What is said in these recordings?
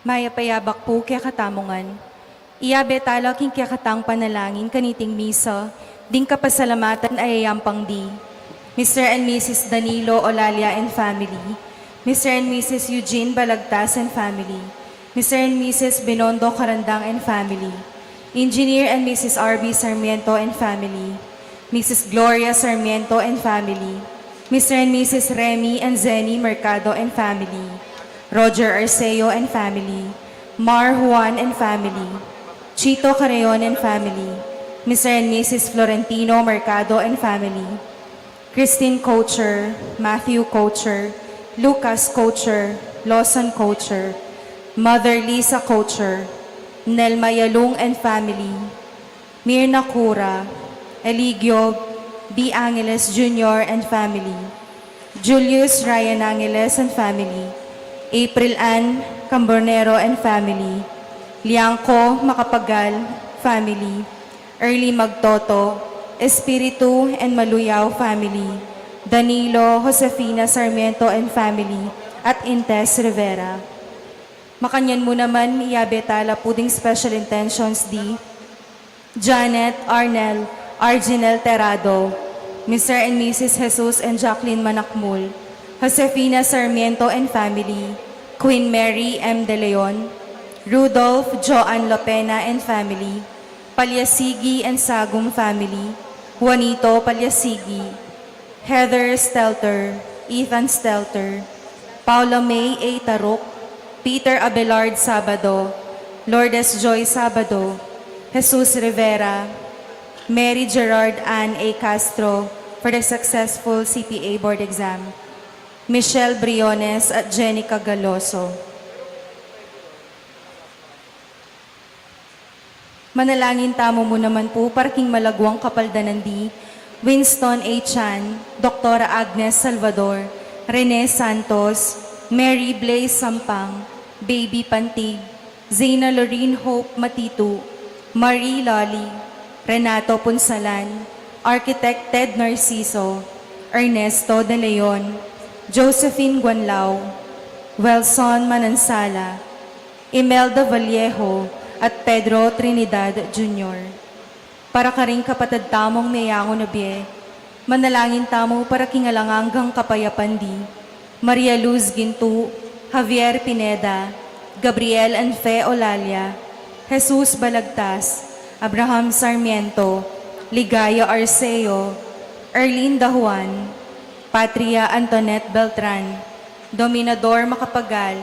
Maya payabak po kaya katamongan. Iyabe talo king kaya katang panalangin kaniting misa, ding kapasalamatan ay ayampang di. Mr. and Mrs. Danilo Olalia and family. Mr. and Mrs. Eugene Balagtas and family. Mr. and Mrs. Binondo Carandang and family. Engineer and Mrs. R.B. Sarmiento and family. Mrs. Gloria Sarmiento and family. Mr. and Mrs. Remy and Zenny Mercado and family. Roger Arceo and family. Mar Juan and family. Chito Carreon and family. Mr. and Mrs. Florentino Mercado and family. Christine Coacher, Matthew Coacher, Lucas Coacher, Lawson Coacher, Mother Lisa Coacher, Nelma Yalung and family, Mirna Cura, Eligio B. Angeles Jr. and family, Julius Ryan Angeles and family, April Ann Cambronero and family, Liangco Macapagal family, Early Magtoto, Espiritu and Maluyaw family, Danilo Josefina Sarmiento and family, at Intes Rivera. Makanyan mo naman, iyabetala puding special intentions di Janet Arnel Arginel Terrado, Mr. and Mrs. Jesus and Jacqueline Manakmul, Josefina Sarmiento and family, Queen Mary M. De Leon, Rudolph Joan Lopena and family, Palyasigi and Sagum family, Juanito Palyasigi, Heather Stelter, Ethan Stelter, Paula May A. Tarok, Peter Abelard Sabado, Lourdes Joy Sabado, Jesus Rivera, Mary Gerard Ann A. Castro for the successful CPA board exam, Michelle Briones at Jenica Galoso. Manalangin tamo mo naman po parking malagwang kapaldanan di Winston A. Chan, Dr. Agnes Salvador, Rene Santos, Mary Blaze Sampang, Baby Pantig, Zena Lorene Hope Matitu, Marie Lolly, Renato Punsalan, Architect Ted Narciso, Ernesto De Leon, Josephine Guanlao, Welson Manansala, Imelda Vallejo, at Pedro Trinidad Jr. Para ka rin kapatid tamong nayango na biye, manalangin tamo para kingalangang kapayapan di, Maria Luz Gintu, Javier Pineda, Gabriel Anfe Olalia, Jesus Balagtas, Abraham Sarmiento, Ligaya Arceo, Erlinda Juan, Patria Antoinette Beltran, Dominador Macapagal,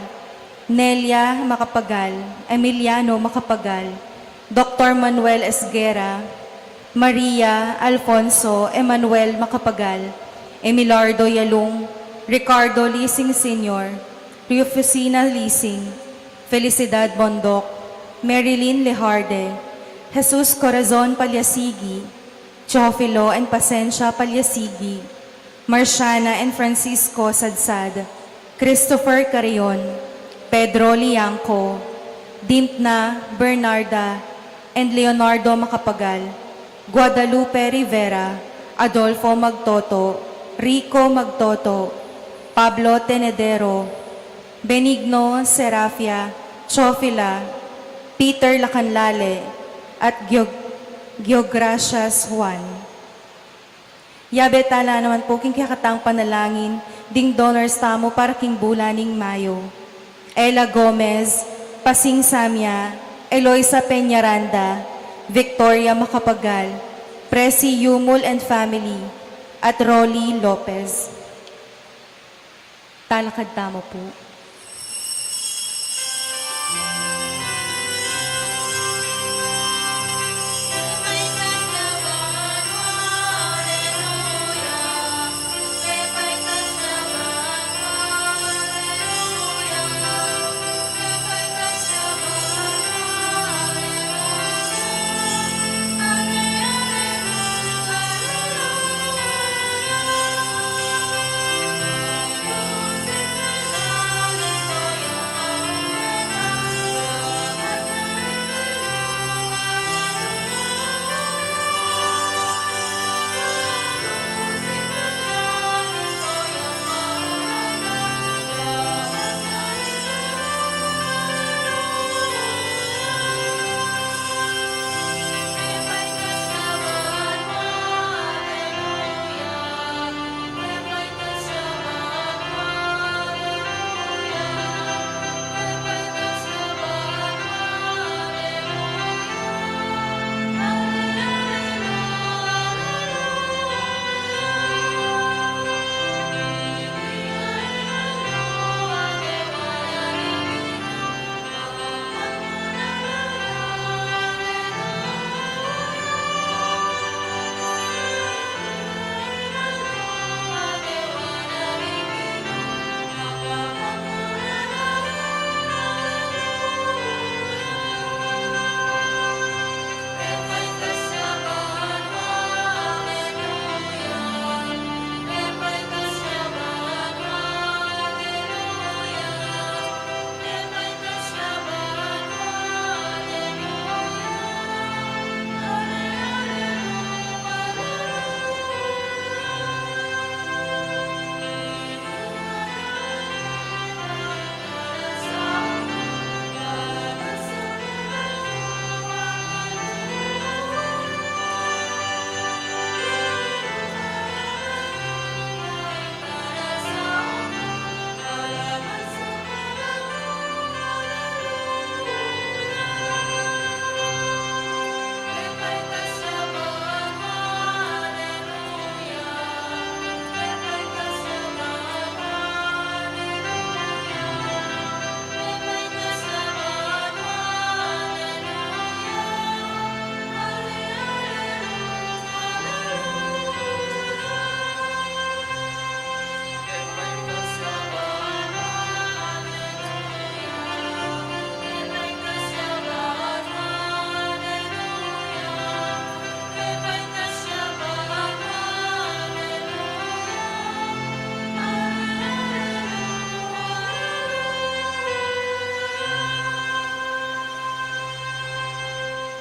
Nelia Macapagal, Emiliano Macapagal, Dr. Manuel Esguera, Maria Alfonso Emmanuel Macapagal, Emilardo Yalung, Ricardo Lising Sr., Rufusina Lising, Felicidad Bondok, Marilyn Lejarde, Jesus Corazon Palyasigi, Chofilo and Pasensia Palyasigi, Marciana and Francisco Sadsad, Christopher Carrion, Pedro Liangco, Dimpna Bernarda, and Leonardo Macapagal, Guadalupe Rivera, Adolfo Magtoto, Rico Magtoto, Pablo Tenedero, Benigno Serafia, Chofila, Peter Lacanlale, at Geogracias Juan. Yabetala naman po king kakatang panalangin, ding donors tamo para king bulaning Mayo. Ella Gomez, Pasing Samya, Eloisa Peñaranda, Victoria Macapagal, Presi Yumul and family, at Rolly Lopez. Talakad tamo po.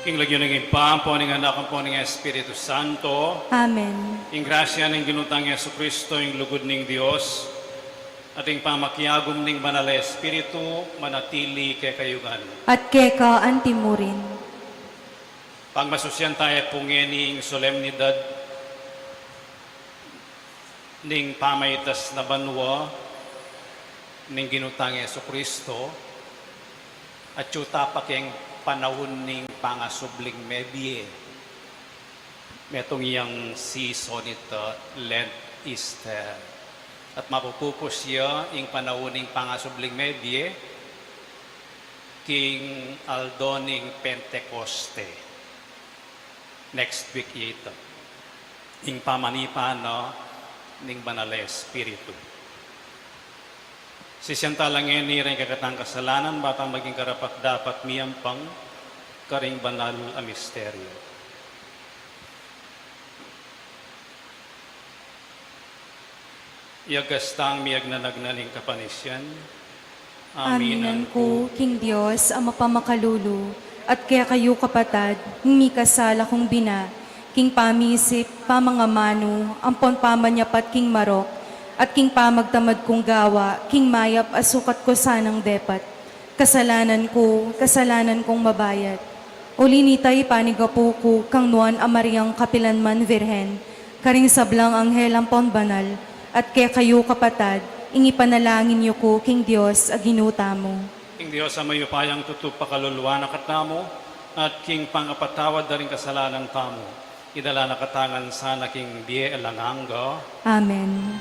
Ing lagyo ng impam po ng anak po ng Espiritu Santo. Amen. Ing grasya ng ginutang Yesu Kristo, ing lugod ng Dios, at ing pamakyagom ng banal na Espiritu, manatili kay kayugan. At keka antimurin. Pagmasusyan tayo po ng solemnidad ning pamaitas na banwa ning ginutang Yesu Kristo, at yuta pa keng panahon ning pangasubling medye. Metong iyang season ito, Lent, Easter. At mapupupos siya ing panahon ning pangasubling medye king aldoning Pentecoste. Next week ito. Ing pamanipano ning banal na Espiritu. Sisyanta lang ni rin kakatang kasalanan, batang maging karapat dapat miyampang karing banal a misteryo. Iagastang miyag na nagnaling kapanisyan. Aminan ko, King Diyos, ang mapamakalulu, at kaya kayo kapatad, humi kasala kong bina, King pamisip, pamangamano, ampon pamanyapat King marok, at king pamagtamad kong gawa, king mayap asukat ko sanang depat. Kasalanan kong mabayat. Uli nitay panigapo ko, kang nuan amariyang kapilanman virhen, karing sablang anghel ampon banal, at kaya kayo kapatad, ingi panalangin niyo ko, King Diyos, aginuta mo. King Diyos, sa mayo payang tutup pakaluluwa na katamo, at king pangapatawad na rin kasalanan tamo. Idala na katangan sana king biye elanganga. Amen.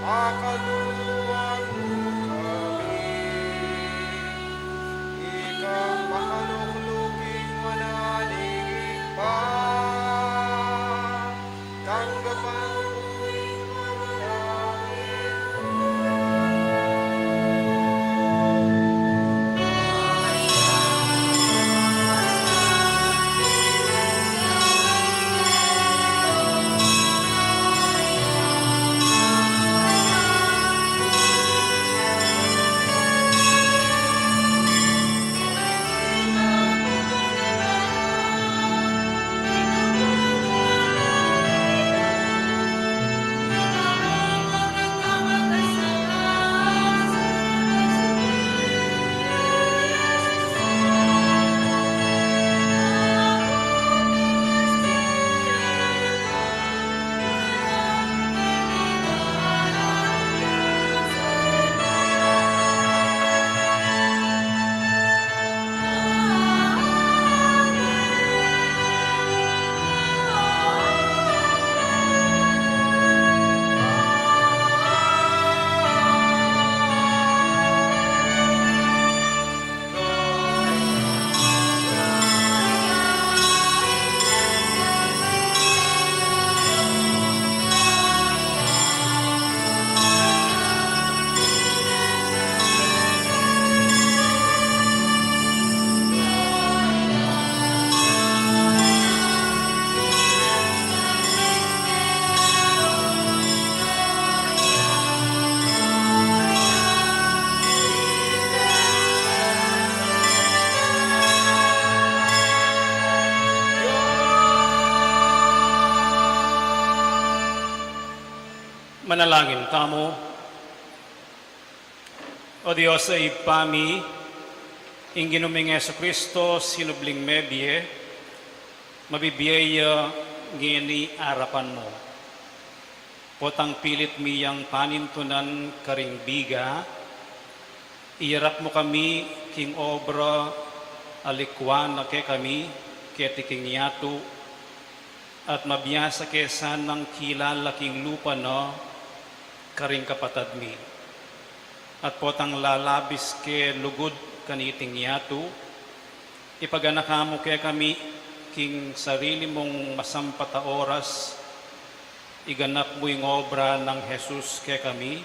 makaluluwan kami. Ikang makalukluking manalingin pa, tanggapan mo'y manalangin ko. Manalangin tamo. O Diyos ay pami, inginuming Yesu Kristo, sinubling mebye, mabibiyaya ngini arapan mo. Potang pilit miyang panintunan karing biga, iyarap mo kami king obra alikwan na ke kami, ketiking yatu, at mabiyasa kesan ng kilala king lupa no, karing kapatad mi. At potang lalabis ke lugod kaniting yatu, ipaganakamo ke kami king sarili mong masampata oras, iganap mo yung obra ng Jesus ke kami,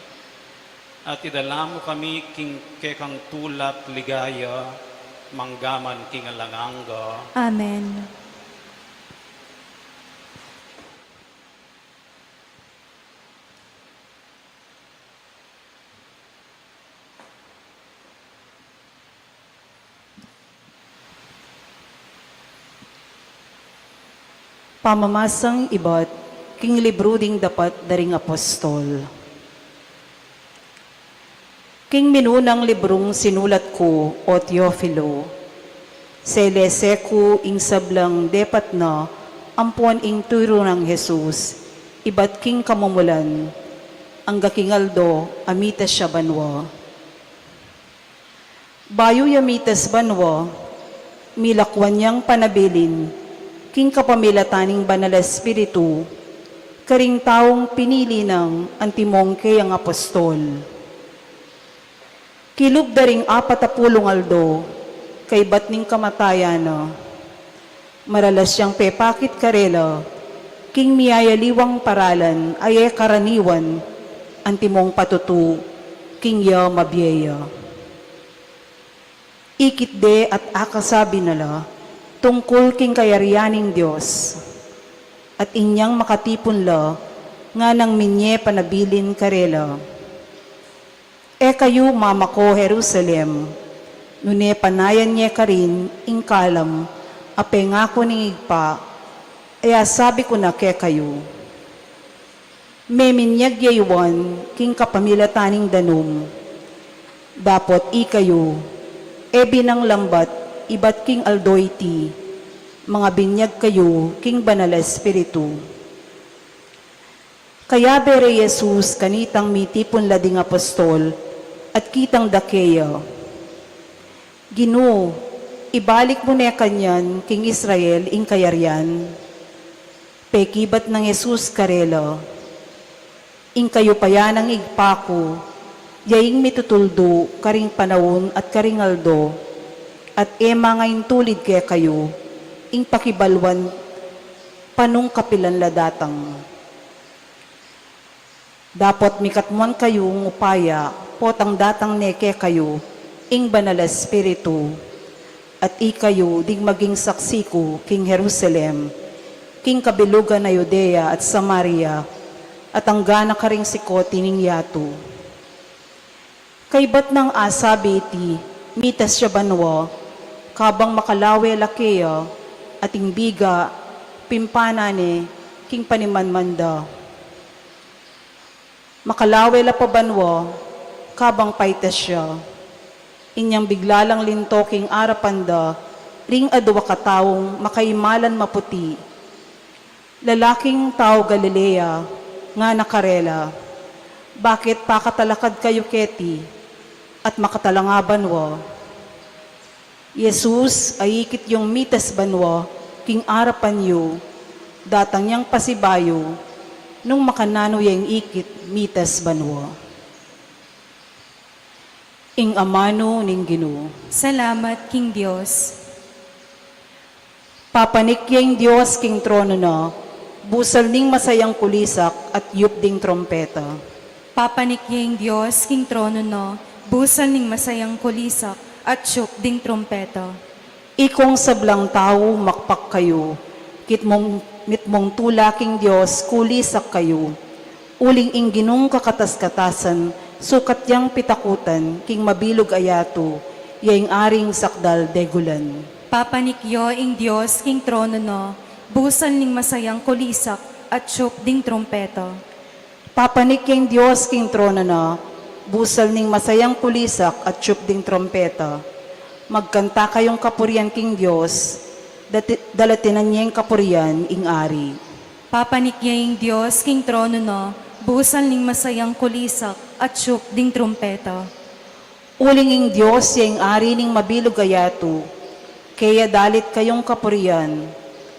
at idala mo kami king ke kang tulat ligaya, manggaman king alanganga. Amen. Pamamasang ibat, king libro ding dapat daring apostol. King minunang librong sinulat ko, o Teofilo, selese ko ing sablang depat na, ampuan ing turo ng Jesus, ibat king kamumulan, ang gakingaldo, amitas siya banwa. Bayo yamitas banwa, milakwan niyang panabilin, king kapamilataning banal espiritu, karing taong pinili ng antimongke ang apostol. Kilub daring 40 aldo, kay batning kamatayan na, maralas siyang pepakit karela, king miyayaliwang paralan, ay karaniwan, antimong patutu, king ya mabyeya. Ikitde at akasabi nala, tungkol king kayarianing Diyos, at inyang makatipon la, nga nang minye panabilin karela. E kayo mama ko Jerusalem, nune panayan niya ka rin, ingkalam, ape nga ko ningigpa, aya sabi ko na ke kayo. Meminyag yaywan, king kapamilataning danum, dapot ikayo, e binang lambat, ibat king aldoyti, mga binyag kayo, king banal espiritu. Kaya bere Jesus kanitang mitipon lading apostol, at kitang dakeya. Ginoo, ibalik mo na kanyan, king Israel, ing kayaryan. Pekibat ng Jesus karela. ing kayo pa yan ang igpako, yaing mitutuldo, karing panawon at karingaldo, at ema ngayon tulid kaya kayo, ing pakibalwan, panung kapilan ladatang. Dapat mikatmuan kayo ng upaya, potang datang neke kayo, ing banal espiritu, at ikayo dig maging saksi ko, king Jerusalem, king kabilugan na Judea at Samaria, at ang gana ka ring sikoti ning yato. Kaybat ng asabi iti, mitas siya banwa, kabang makalawe lakeya, ating biga, pimpanane, king panimanmanda. Makalawe la pabanwa, kabang paitas siya, inyang biglalang linto king arapanda, ring adwa kataong makaimalan maputi, lalaking tao Galilea, nga nakarela, bakit pakatalakad kayo keti, at makatalangaban wo? Jesus ay ikit yung mitas banwa, king arapan yu, datang niyang pasibayo, nung makanano yung ikit mitas banwa. Ing amano ning Ginoo. Salamat, King Diyos. Papanik yung Diyos king trono na, busal ning masayang kulisak at yup ding trompeta. Papanikyeng Diyos, King Trono no, busan ning masayang kulisak at syuk ding trompeta. Ikong sablang tao makpak kayo, mitmong tulaking Diyos kulisak kayo. Uling ingginong kakatas-katasan, sukat yang pitakutan, king mabilog ayato, yaing aring sakdal degulan. Papanikyo ing Diyos, King Trono no, busan ning masayang kulisak at syuk ding trompeta. Papanik yung Diyos king trono na, busal ning masayang kulisak at syup ding trompeta. Magkanta kayong kapurian king Diyos, dalatinan niya yung kapurian ing ari. Papanikyo ing Diyos, King Trono no, busan ning masayang kulisak at syuk ding trompeta. Uling ing Diyos yung ari ning mabilog ayato, kaya dalit kayong kapurian,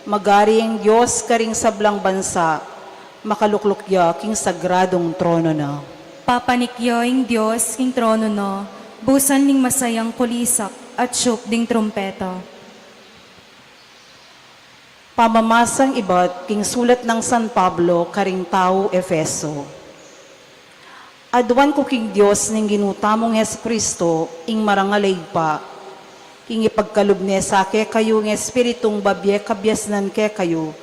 magari ang Diyos karing sablang bansa, makaluklukya king sagradong trono na. Papanikyo ing Diyos, King Trono no, busan ning masayang kulisak at syuk ding trompeta. Pamamasang iba't king sulat ng San Pablo karing tao Efeso. Adwan ko king Diyos ning ginutamong Jesucristo ing marangalig pa, king ipagkalubne sa ke kayo ng espiritong babye kabyasnan ke kayo,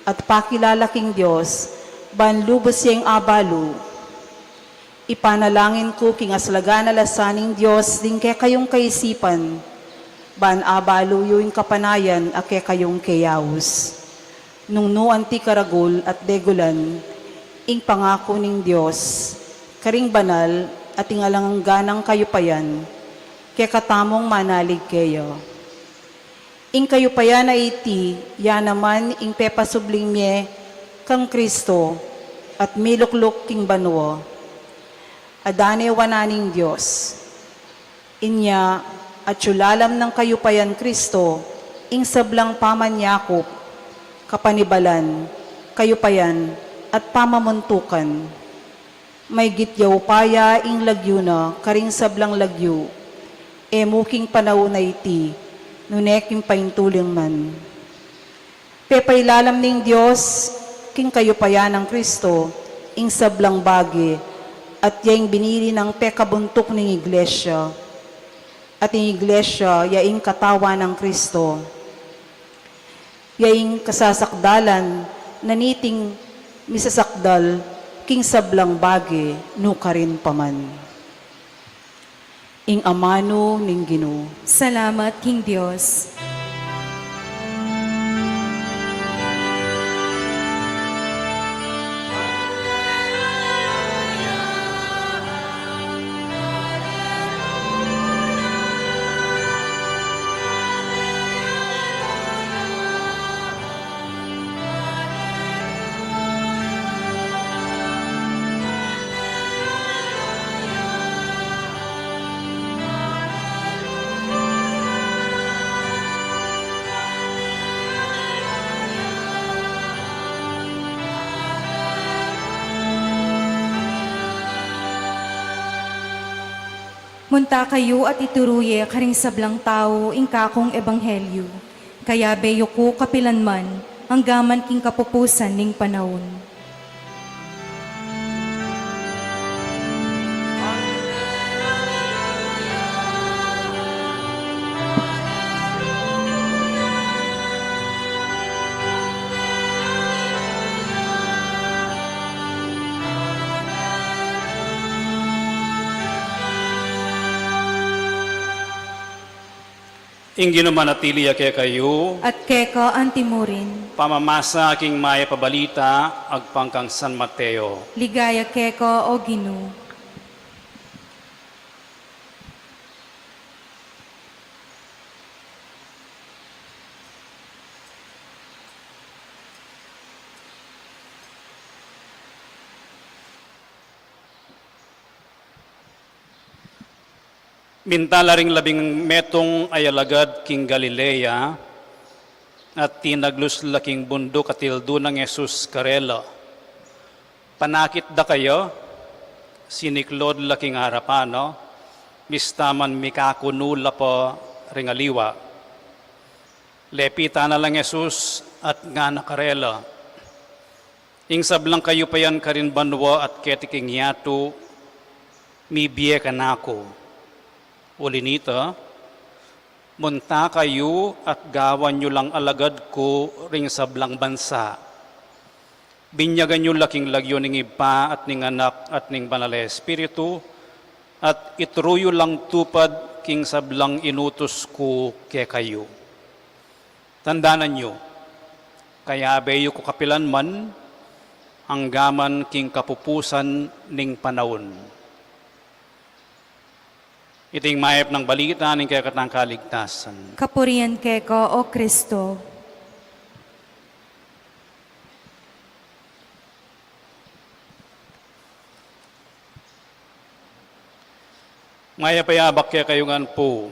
at pakilala king Diyos, banlubos siyang abalo. Ipanalangin ko king aslagan na lasaning Diyos din ke kayong kaisipan, ban abalo yung kapanayan ake kayong kayawus. Nung no anti karagol at degulan, ing pangako ning Diyos, karing banal at ing alanganganang kayo payan, kaya katamong manalig kayo. Ing kayo pa yan na iti, yan naman ing pepasubling mye kang Kristo at milukluk king banwa. Adane wananing Diyos. Inya at syulalam ng kayo pa yan Kristo, ing sablang pamanyakop, kapanibalan, kayo pa yan at pamamuntukan. May gityaw paya ing lagyo na, karing sablang lagyo, muking panahon na iti, nuneking paintuling man. Pepailalam ning Diyos, king kayo payan ng Kristo, ing sablang bagi, at yaing binili ng pekabuntok ng iglesia, at ing iglesia, yaing katawa ng Kristo, yaing kasasakdalan, naniting misasakdal, king sablang bagi, nukarin paman. Ing amano ning Ginoo. Salamat, King Diyos. Munta kayo at ituruye karing sablang tao ingkakong ebanghelyo. Kaya beyo ko kapilanman, hanggaman king kapupusan ning panahon. Ingin manatili ake kayo, At keka antimurin, pamamasa aking maya pabalita, agpangkang San Mateo. ligaya keka o Ginoo. Mintala ring labing metong ayalagad king Galilea at tinaglus laking bundok katildo ng Jesus karela. Panakit da kayo, siniklod laking harapano, mistaman mikakunula po ring aliwa. Lepita na lang Jesus at nga nakarela. Ing sablang kayo pa yan karin banwa at ketiking yato, mibiye ka na ako. Uli nito, munta kayo at gawan nyo lang alagad ko ring sablang bansa. Binyagan nyo laking lagyo ning iba at ning anak at ning banal espiritu at itruyo lang tupad king sablang inutos ko ke kayo. Tandaanan nyo, kaya beyo ko kapilan man, hanggaman king kapupusan ning panahon. Iting mayap ng balita ng kakatang kaligtasan. Kapurian keka o Kristo. Mayapayabak kaya kayungan po.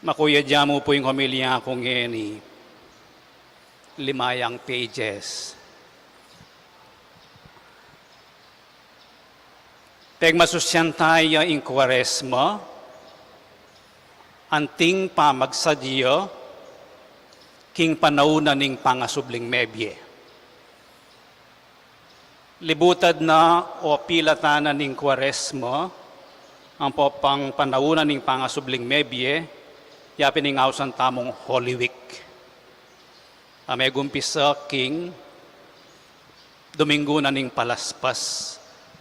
Makuya dyan mo po yung homilya kong ngeni. 5 pages. Pag masusyan tayo in Kwaresma, anting pamagsadyo, king panahuna ning pangasubling mebye. Libutad na o pilatanan ning Kwaresma, ang popang panahuna ning pangasubling mebye, yapin ning ausan tamong Holy Week. May gumpisa king Domingo na ning palaspas,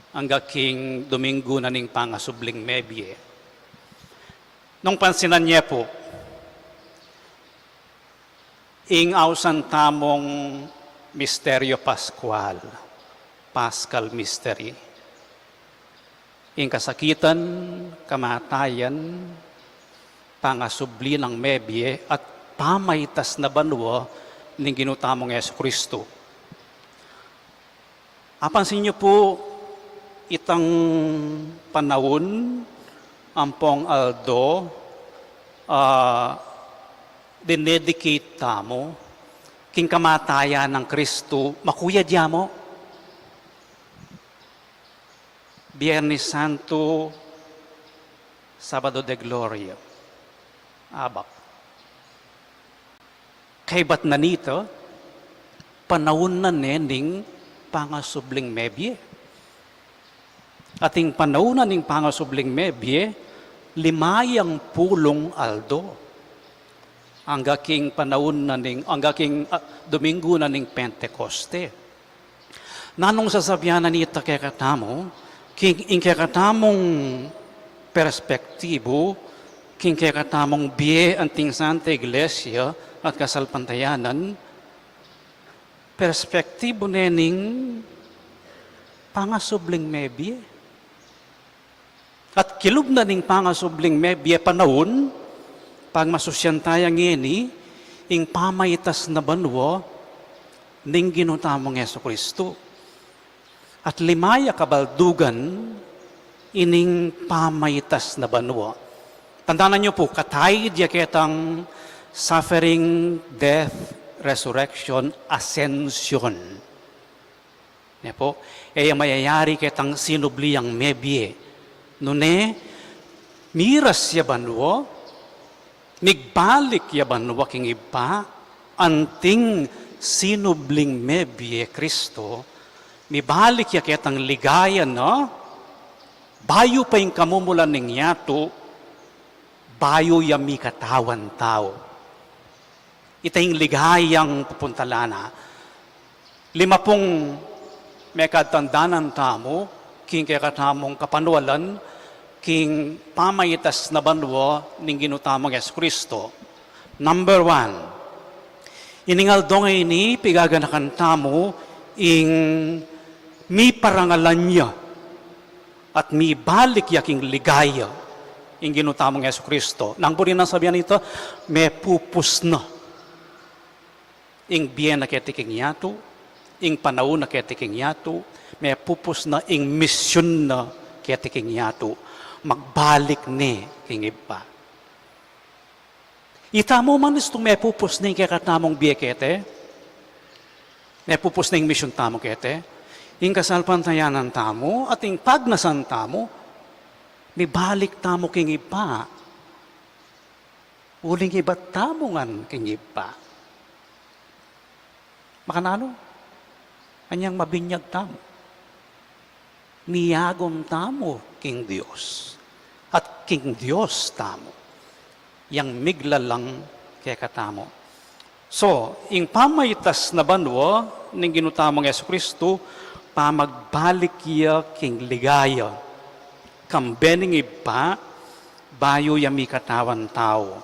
hanggang king Domingo na ning pangasubling mebye. Nung pansinan niya po, ing ausan tamong misteryo Pascual, Paschal Mystery. Ing kasakitan, kamatayan, pangasubli ng mebye at pamaytas na banwa ning ginutamong Yesu Kristo. Apansin niyo po, itang panahon, ampong aldo, dinedicate tamo, king kamatayan ng Kristo, makuya mo. Biyernes Santo, Sabado de Gloria, abak. Kay ba't na nito, panahon na nening pangasubling mebye. Ating panahon ning pangasubling mebye, 5 aldo. Hanggang panahon na ning, hanggang Domingo na ning Pentecoste. Nanong sasabihan na nita kay katamo, king katamong perspektibo, king katamong biye anting Santa Iglesia at kasalpantayanan, perspektibo nening pangasubling mebye. At kilub na ning pangasubling mebye panahon, pag masusyan tayang ngeni, ing pamayitas na banwa, ning ginutamong Yesu Kristo. At 5 kabaldugan, ining pamayitas na banwa. Tandaan niyo po, katay diya ketang suffering, death, resurrection, ascension. Ne po, mayayari ketang sinubliyang mebye. Nune, miras ya banwo, migbalik ya banwa king iba, anting sinubling mebye Kristo, mibalik ya ketang ligaya, no? Bayo pa yung kamumulan ng yato, bayo ya mi katawan tao. Ita yung ligayang pupuntalana. 50 may katandanan tamo, king kakatamong kapanualan, king pamayitas na banwa ning ginutamong Yesu Kristo. Number 1, iningal dongay ni pigaganakan tamo ing mi parangalan niya at mi balik yaking ligaya ing ginutamong Yesu Kristo. Nang po rin ang sabihan nito, may pupus na ing biyen na ketiking yato, ing panahon na ketiking yato, may pupus na ing misyon na ketiking yato, magbalik ni king iba. Ita mo man istong may pupus na ing kakatamong biyekete, may pupus na ing misyon tamo kete, ing kasalpantayanan tamo, at ing pagnasan tamo, may balik tamo king iba. Uling iba tamongan king iba. Makanano? Anyang mabinyag tamo. Miyagom tamo king Dios. At king Dios tamo. Yang miglalang kaya katamo. So, ing pamayitas na banwa ning ginutamong Yesu Kristo, pamagbalik iya king ligaya. Kambening iba, bayo yami katawan tao.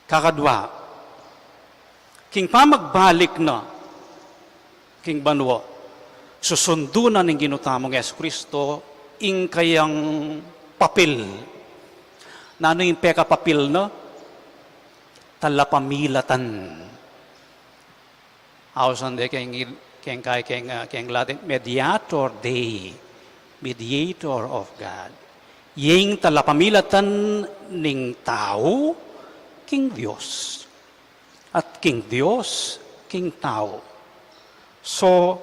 Kakadwa, king pamagbalik na, king banwa, susundo na ng ginutamong Yesu Kristo, ing kayang papel. Nano yung peka papel na? Talapamilatan. Hausan de keng Latin, mediator Dei, mediator of God. Yung talapamilatan ning tao, king Dios. At king Dios, king tao. So,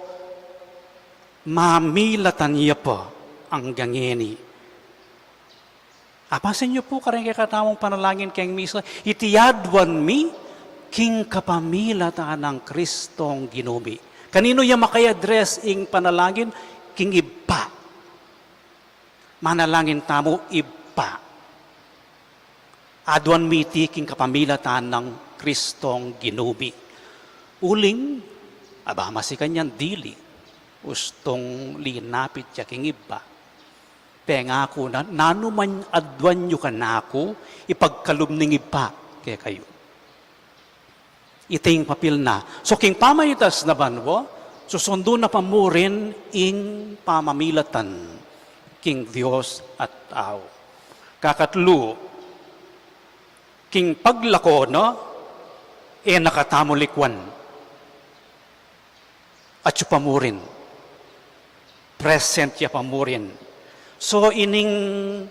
mamilatan niya pa ang gangeni. Apasin niyo po karang katamong panalangin keng misa, itiyadwan mi, king kapamilatan ng Kristong ginumi. Kanino yung makay-address ing panalangin? King iba. Manalangin tamo iba. Adwan miti king kapamilatan ng Kristong ginumi. Uling, masi kanyan dili. Ustong linapit siya king iba. Pengako na, nanuman adwan nyo kanako, ipagkalumning iba kaya kayo. Iting papil na. So, king pamayitas na banwa, susundo na pamurin ing pamamilatan, king Dios at tao. Kakatlo, king paglako, no, nakatamulikwan. At yung pamurin. Present ya pamurin. So, ining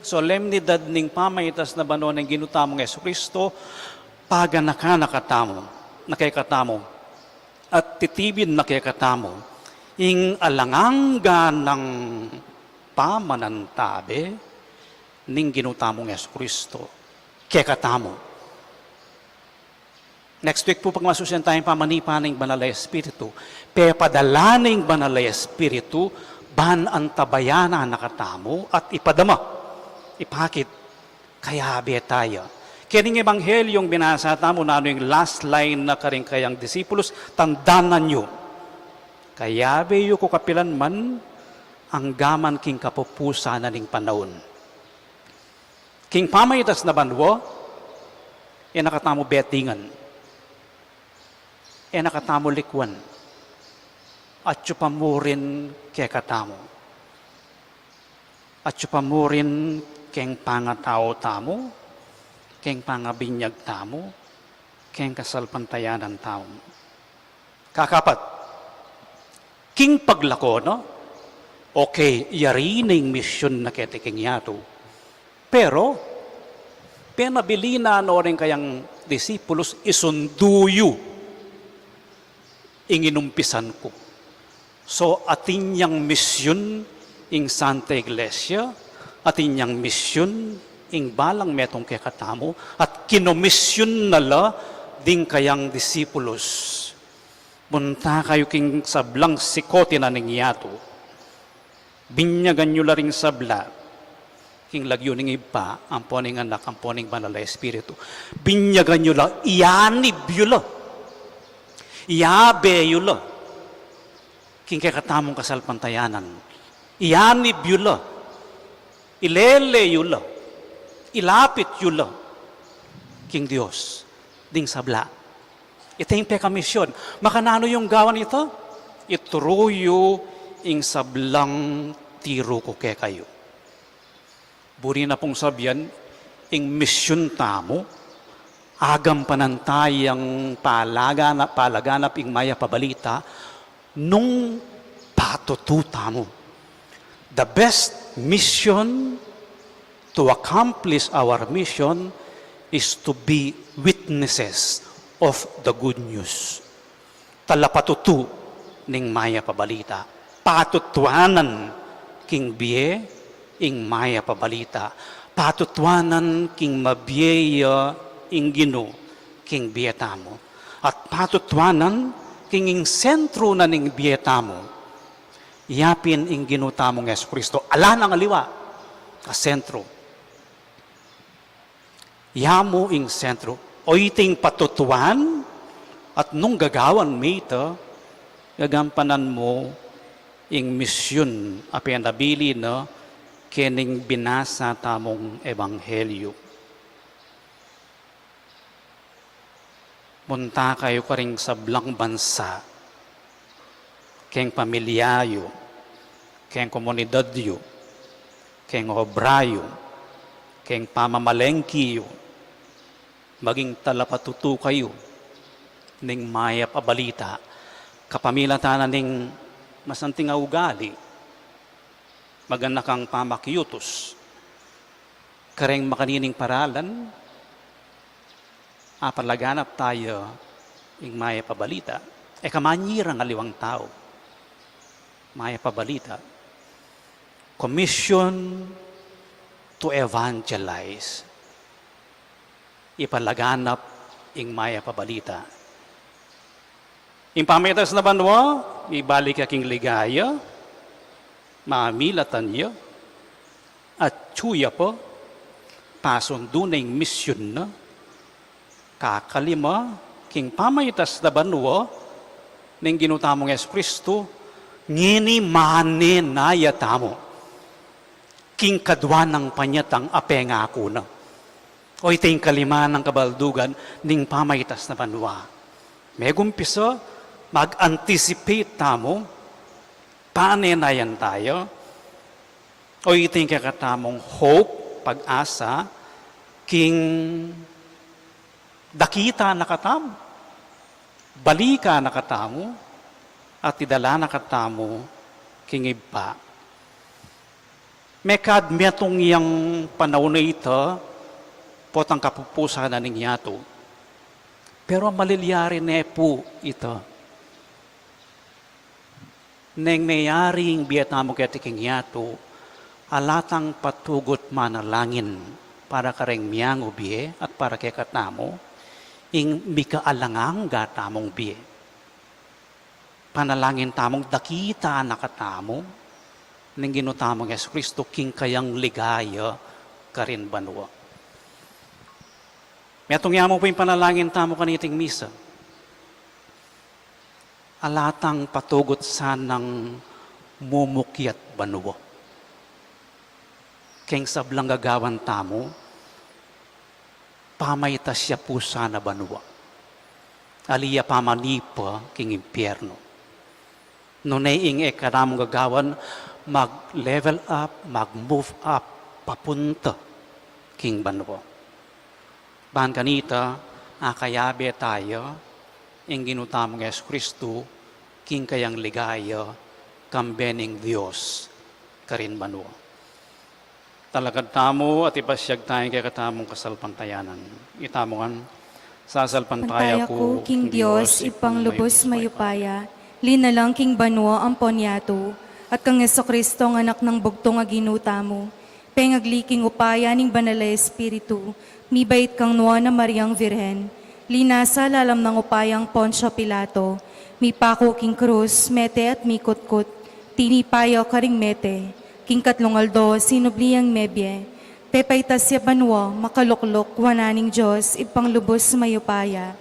solemnidad ning pamayitas na banwa ng ginutamong Yesu Kristo, paganaka nakikatamo, at titibin nakikatamo, ing alanganga ng pamanantabe ning ginutamong Yesu Kristo. Kekatamo. Next week po pag masusiyan tayong pamanipa ng Banal na Espiritu, pepadala ng Banal na Espiritu, ban ang tabayana nakatamo at ipadama, ipakit, kaya tayo. Kining ebanghelyong binasa tamo na yung last line na karing kayang disipulos, tandanan nyo. Kaya beyo ko kapilan man, ang gaman king kapupusa na ning panahon. King pamayitas na banwa, nakatamo betingan. Nakatamo likwan. At pamurin kay katamo. At pamurin keng pangatao tamo, keng pangabinyag tamo, keng kasalpantayanan tamo. Kakapat, king paglako, no? Okay, yarining misyon na ketiking yato. Pero, penabilina no rin kayang disipulos isunduyo. inginumpisan ko. So atin yang misyon ing Santa Iglesia, atin yang misyon ing balang metong kekatamo, at kinomisyon nala ding kayang disipulos. Munta kayo king sablang sikote na ningyato. Binyagan nyo la ring sabla, king lagyo ning iba, ang poning anak, ang poning banal na espiritu. Binyagan nyo la, iyanib yun la. Iyabe yun la. King kekatamong kasalpantayanan. Iyanib yun la. Ilele yun la. Ilapit yun la. King Diyos, ding sabla. Ito yung pekamisyon. Makanano yung gawan ito? Ituruyo ing sablang tiro ko kay kayo. Buri na pong sabyan, ing misyon tamo, agam panantayang palaganap ing maya pabalita, nung patututa mo. The best mission to accomplish our mission is to be witnesses of the good news. Talapatutu ning maya pabalita. Patutuanan king biye ing maya pabalita. Patutuanan king mabiyeya ing Ginoo king biyetamo. At patutuanan king ing sentro na ning biyetamo. Yapin ing Ginoo tamong Yesu Kristo. Alan ang aliwa ka sentro. Yamo ing sentro. O iting patutuan at nung gagawan mita, gagampanan mo ing misyon api nabili na kening binasa tamong ebanghelyo. Munta kayo ka ring sablang bansa, keng pamilyayo, keng komunidadyo, keng obrayo, keng pamamalengkiyo, maging talapatutu kayo ning maya pabalita, kapamilatanan ning masanting ugali, maganakang pamakyutos, kareng makanining paralan, apalaganap tayo ing maya pabalita, kamanyirang aliwang tao, maya pabalita, commission to evangelize, ipalaganap ing maya pabalita. Ing pamitas na banwa, ibalik aking ligaya, mamilatan niya, at tsuya po, pason doon ing misyon na, kakalima, king pamitas na banwa, ning ginutamong Yesu Kristo, ngini mane na yatamo, king kadwa ng panyatang apenga ako na. O iting kalima ng kabaldugan ning pamaitas na banwa. May gumpisa, mag-anticipate tamo, panenayan tayo. O iting kakatamong hope, pag-asa, king dakita nakatamo, balika nakatamo, at idala nakatamo, king iba. May kadmetong yang panahon na ito, potang kapupusa na ningyato. Pero malilyari na po ito. Neng nayaring biyatamo kaya tiking yato, alatang patugot manalangin para kareng miyang ubiye at para kay katamo, ing mikaalangang gatamong biye. Panalangin tamong dakita na katamo, neng ginutamong Yesu Kristo king kayang ligaya karin banwa. May atong yamo po yung panalangin tamo kaniting misa. Alatang patugot sanang mumukyat banwa. Keng sablang gagawan tamo, pamayta siya po sana banwa. Aliya pamanipa king impyerno. Nunay ing ekaramong gagawan, mag-level up, mag-move up, papunta king banwa. Bahan kanita, akayabe tayo, ing ginutamong Yesu Kristo, king kayang ligaya, kambening Diyos, karin banwa. Talagad tamo at ipasyag tayong kay katamong kasalpantayanan. Itamongan, Sasalpantaya Pantaya ko, King Diyos, ipang lubos mayupaya, linalang King Banwa ang ponyato, at kang Kristo ang anak ng bugtong aginuta mo, pengagliking upaya ning banala Espiritu, mibait kang nuwa na Mariang Virhen, linasa lalam ng upayang Poncio Pilato, mi pako King Cruz, mete at mi kutkut, tinipayo karing mete, King Katlungaldo, sinubliyang mebye, Pepaytas siya banwa, makaluklok, wananing Diyos, ipang lubos mayupaya.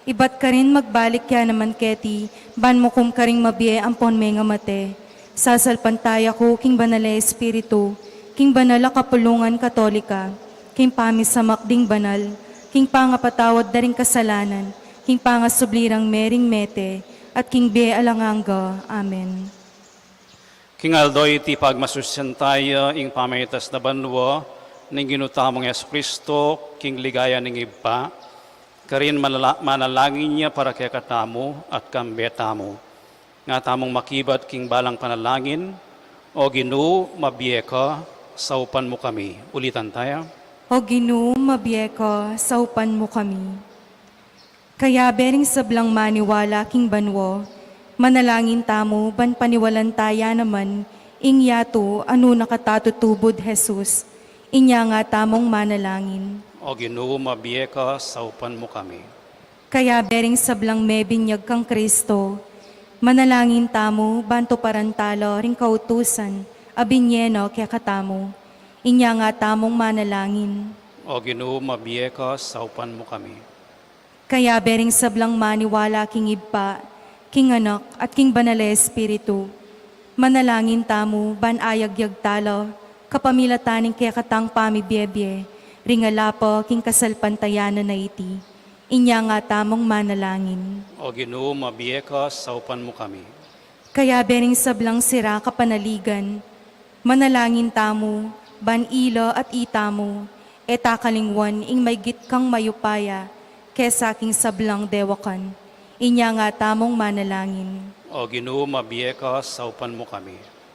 Ibat ka rin magbalik kaya naman keti, ban mo kum karing mabye ampon may nga mate. Sasalpantaya ko, king banala Espiritu, king banala kapulungan katolika, king pamisamak ding banal, king pangapatawad daring kasalanan, king pangasublirang mering mete, at king be alanganga. Amen. King Aldo iti pagmasusyantaya ing pamaitas na banwa, ning ginutamong Yesu Kristo, king ligaya ning iba, karin manalangin niya para kay katamo at kambetamo. Nga tamong makibat king balang panalangin, o Ginoo mabiye ka, saupan mo kami. Ulitan tayo. O Ginoo, mabiye ka, saupan mo kami. Kaya bering sablang maniwala king banwo, manalangin tamo, ban paniwalan taya naman, ing yato, ano nakatatutubod Jesus, inya nga tamong manalangin. O Ginoo mabiye ka, saupan mo kami. Kaya bering sablang mebinyag kang Kristo, manalangin tamo, banto parantalo, ring kautusan, abinyeno kaya katamo, inya nga tamong manalangin. O Ginoo mabiye ka, saupan mo kami. Kaya bering sablang maniwala king ibpa, king anak at king banala Espiritu, manalangin tamo, ban ayagyag talo, kapamilataning kaya katang pamibiyebye, ringalapo king kasalpantayanan na iti, inya nga tamong manalangin. O Ginoo mabiye ka, saupan mo kami. Kaya bering sablang sira kapanaligan, manalangin tamo, ban ilo at itamo, etakalingwan ing may git kang mayupaya, kesa king sablang dewakan, inya nga tamong manalangin. O Ginoo mabiye ka, saupan mo kami.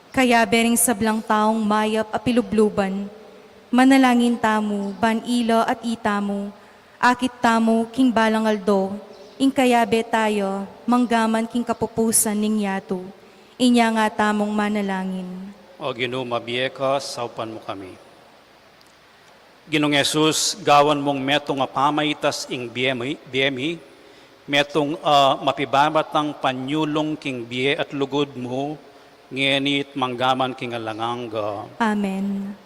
Kaya bering sablang taong mayap apilubluban, manalangin tamo, ban ilo at itamo, akit tamo king balangaldo, ing kayabe tayo, manggaman king kapupusan ning yato, inya nga tamong manalangin. O Ginoo mabiye ka, saupan mo kami. Ginong Yesus, gawan mong metong pamaitas ing biyemi, metong mapibabatang panyulong king biye at lugod mo, ngenit manggaman king alanganga. Amen.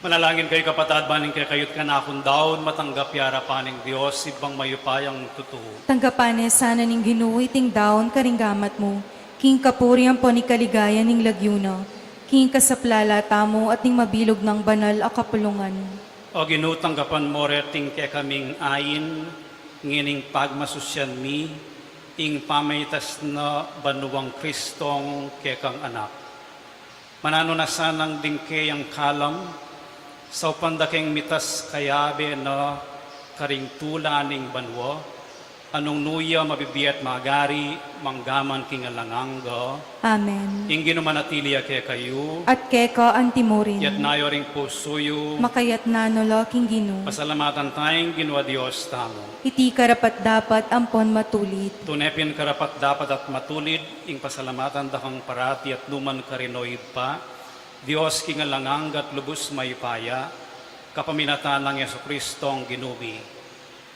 Manalangin kayo kapatad, baning kay kayot ka na akong daon, matanggap yara paning Diyos, ibang mayupayang totoo. Tanggapan sana ning Ginoo iting daon karinggamat mo. King kapurihan po ni kaligayan ning lagyuna. King kasaplala tamo at ning mabilog ng banal a kapulungan. O ginutanggapan mo reting kay kaming ayin, ngining pagmasusyan mi, ing pamaitas na banuwang Kristong kay kang anak. Manano na sanang dingke ang kalam, sa pandakeng mitas kayabe na karing tulaning banwa, anong nuya mabibiyat magari, manggaman kingalanganga, Amen. ing ginumanatilia kay kayo, At keka antimorin. yat nayo ring pusuyo, Makayat na nolo king Ginoo. pasalamatan tayong ginwa Diyos tamo. Iti karapat dapat ampon matulit. Tunepin karapat dapat at matulid, ing pasalamatan dakang parati at luman karinoid pa, Diyos kingalangang at lubos mayupaya, kapaminatan ng Yesu Kristong ginubi.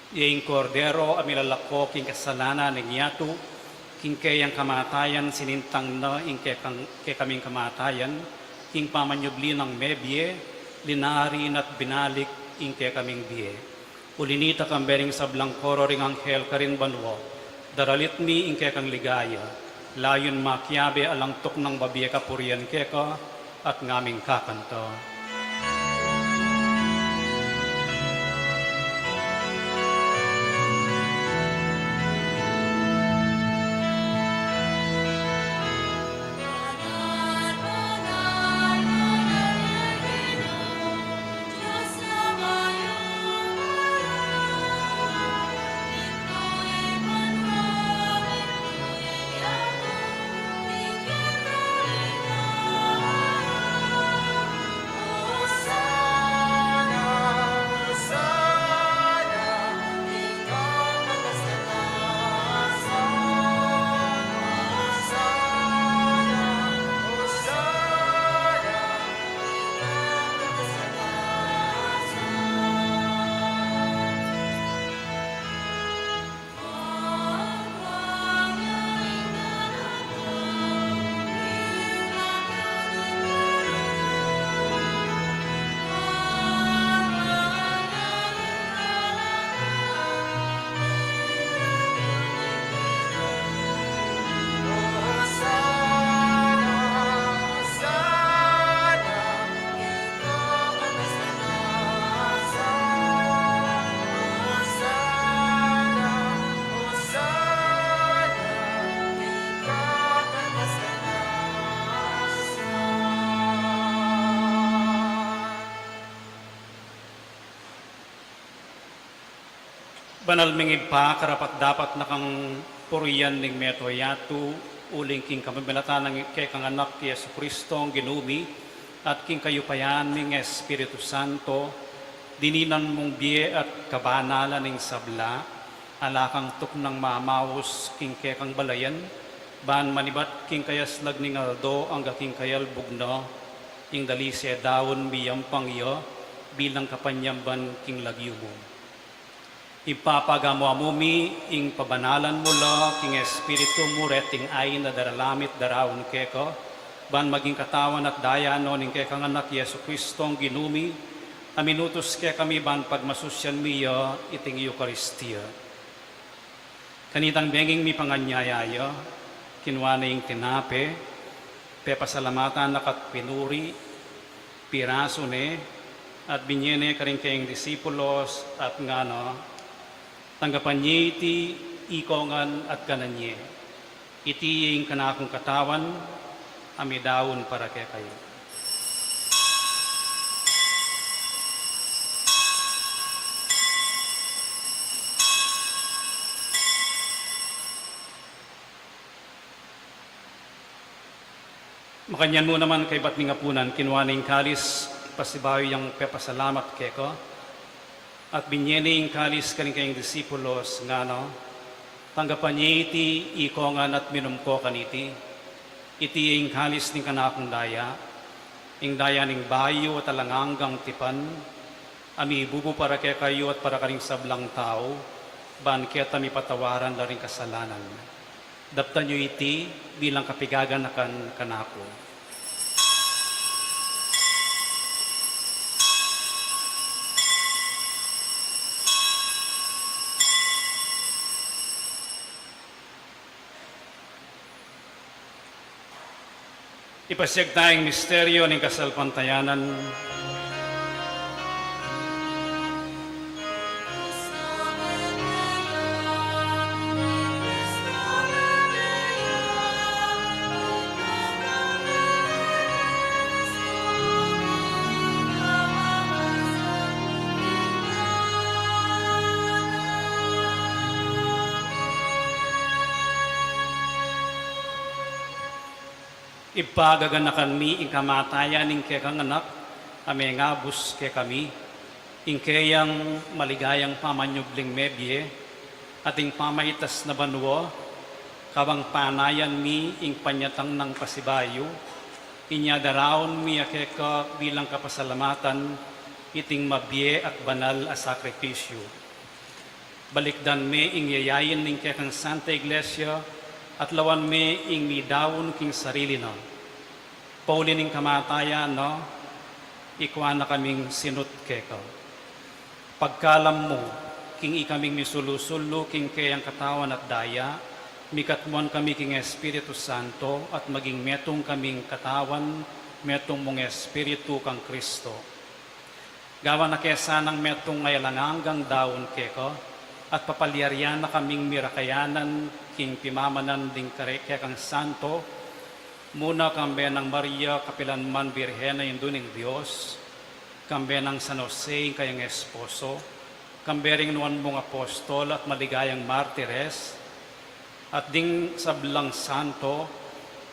Iying kordero amilalako king kasalanan ng yato, king kayang kamatayan sinintang na ing kay kaming kamatayan, king pamanyubli ng mebye, linarin at binalik ing kay kaming biye. Ulinita kang bering sablang koro ring anghel karin banwo, daralit mi ing kay kang ligaya, layon makyabe alangtok ng babiye kapurian keka, at ngaming kakanto. Banal mingib pa, karapat dapat na kang puriyan ning meto yatu, uling king kamabilatan ng kay kang anak ki Yesu Kristong ginubi, at king kayupayan ning Espiritu Santo, dininan mong biye at kabanalan ning sabla, alakang tuk ng mamawos king kay kang balayan, ban manibat king kayaslag ning aldo ang king kayal bugno, ing dalisya daon biyang pangyo, bilang kapanyamban king lagyo mo. Ipapagamo amumi ing pabanalan mo lo, king Espiritu mo reting ay na daralamit darawon keko, ban maging katawan at dayano ning kekang anak Yesu Kristong ginumi, aminutos ke kami ban pagmasusyan miyo iting Eucharistia. Kanitang benging mi panganyayayo, kinwana ing tinape, pepasalamatan nakat pinuri, piraso ne, at binyene karing kayong disipulos at ngano, tanggapan niya iti ikongan at kananye. Iti yung kanakong katawan, amidawon para kay kayo. Makanyan mo naman kay Batning Apunan, kinuha ng kalis, pasibawi yung pepasalamat keko, at binyening kalis kaning kayong disipulos nga no, tanggapan niya iti ikongan at minumko kaniti, iti yung kalis ning kanakong daya, ing daya ning bayo at alanganggang tipan, ami bubu para kay kayo at para karing sablang tao, ban kaya tami patawaran na rin kasalanan. Daptan nyo iti bilang kapigaganakan kanako. Ipasig tayong misteryo ng kasalpantayanan. Ipagaganakan mi ing kamatayan ing kekang anak, ame ngabus ke kami, ing kayang maligayang pamanyubling mebye, ating pamaitas na banwa, kabang panayan mi ing panyatang ng pasibayo, inyadaraon mi akeka bilang kapasalamatan, iting mabye at banal a sakripisyo. Balikdan mi ing yayayin ning kekang Santa Iglesia, at lawan me ing midawon king sarili na. Pauli ning kamatayan no, ikwa na kaming sinut keka. Pagkalam mo, king ikaming misulusulo king kayang katawan at daya, mikatmuan kami king Espiritu Santo at maging metong kaming katawan, metong mong Espiritu kang Kristo. Gawa na kesa ng metong ngayalangang daon keka, at papalyaryan na kaming mirakayanan king pimamanan ding kareke kang santo, muna kambe ng Maria Kapilanman Birhena Induning Diyos, kambe ng San Jose kayang esposo, kambe ring nuan mong apostol at maligayang martires, at ding sablang santo,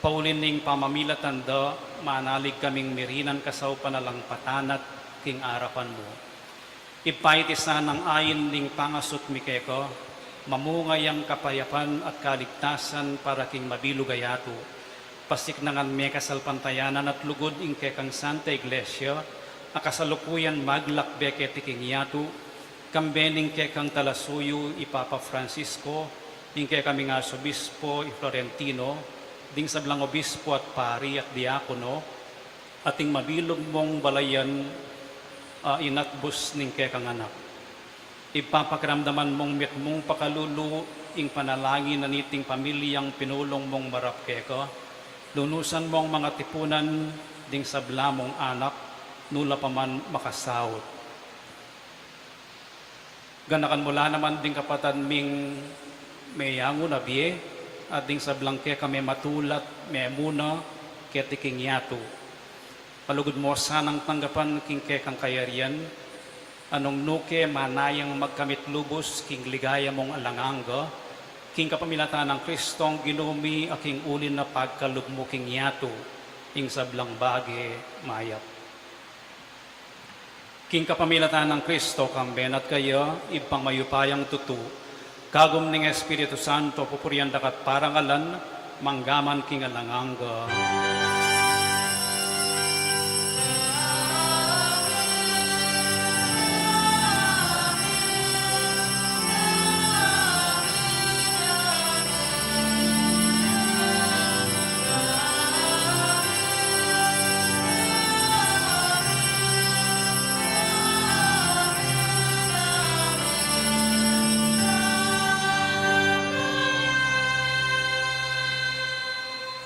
paulin ning pamamilatanda, manalig kaming mirinan kasaw panalangpatan at king arapan mo. Ipaitisan ng ayin ning pangasot mikeko, mamungay ang kapayapan at kaligtasan para king mabilugayato. Pasik nangan me kasalpantayanan at lugod ing kekang Santa Iglesia, akasalukuyan maglakbe ketiking yato, kambening kekang talasuyo ipapa Francisco, ing kekaming asobispo i Florentino, ding sablang obispo at pari at diakono, ating mabilog mong balayan inatbus ning kekang anak. Ipapakiramdaman mong mit mong pakalulu ing panalangin na niting pamilyang pinulong mong marap keka, lunusan mong mga tipunan ding sabla mong anak, nula pa man makasawot. Ganakan mula naman ding kapatan ming mayango na biye, at ding sablang keka may matulat, may muna, ketiking yato. Palugod mo sanang tanggapan king kekang kayarian, anong nuke manayang magkamit lubos king ligaya mong alanganga, king kapamilatan ng Kristong ginumi aking ulin na pagkalugmo king yato, ing sablang bage mayap. King kapamilatan ng Kristo kambenat kayo, ibang mayupayang tutu, kagum ning Espiritu Santo pupurian dakat parangalan, manggaman king alanganga.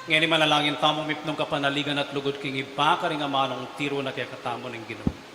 Ngayon ni manalangin tamong mipnong kapanaligan at lugod king iba karing amanong tiro na kaya katamo ng Ginoo.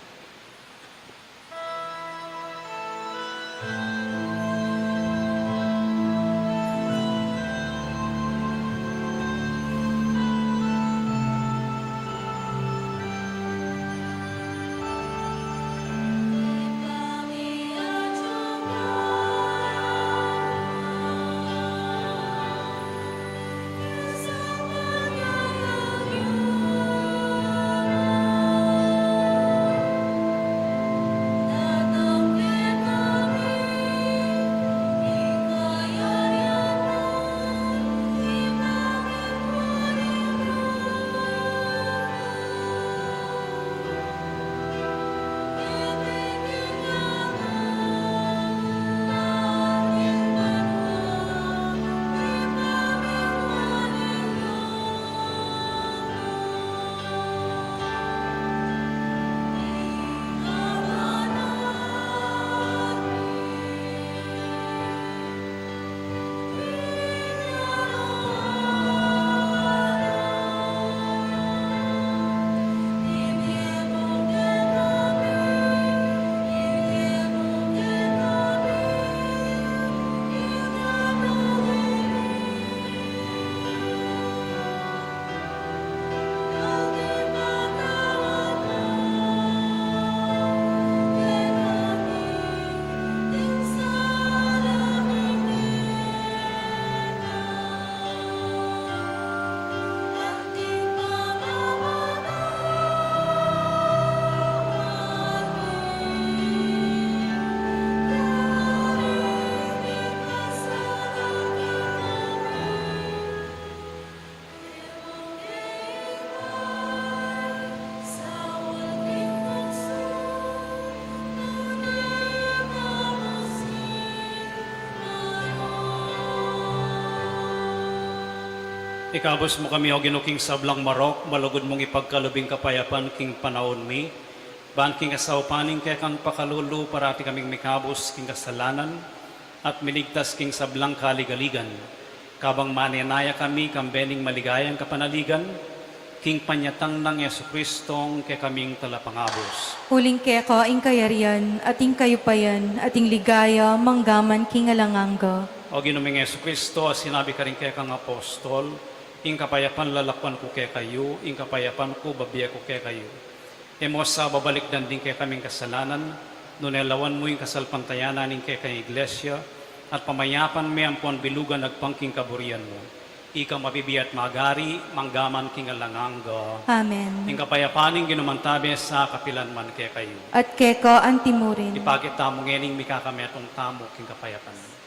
Ikabos mo kami o ginuking sablang marok, malugod mong ipagkalubing kapayapan king panahon mi. Ban king asawpaning kaya kang pakalulu parati kaming mikabos king kasalanan at minigtas king sablang kaligaligan. Kabang maninaya kami kambening maligayang kapanaligan, king panyatang ng Yesu Kristong kaya kaming talapangabos. Huling keko ing kayarian, ating kayupayan, ating ligaya, manggaman king alanganga. O ginuming Yesu Kristo, sinabi ka rin kaya kang apostol, ing kapayapan lalakwan ko kaya kayo, ing kapayapan ko babiya ko kaya kayo. Emo sa babalik dan din kaya kaming kasalanan, nunelawan mo yung kasalpantayanan ning kaya kang iglesia, at pamayapan may ampon bilugan nagpangking kaburian mo. Ika mabibiyat magari, manggaman king alanganga. Amen. Ing kapayapaning ginumantabi sa kapilan man kaya kayo. At keko antimurin. Ipakita mo ngening mikakametong tamo king kapayapan mo.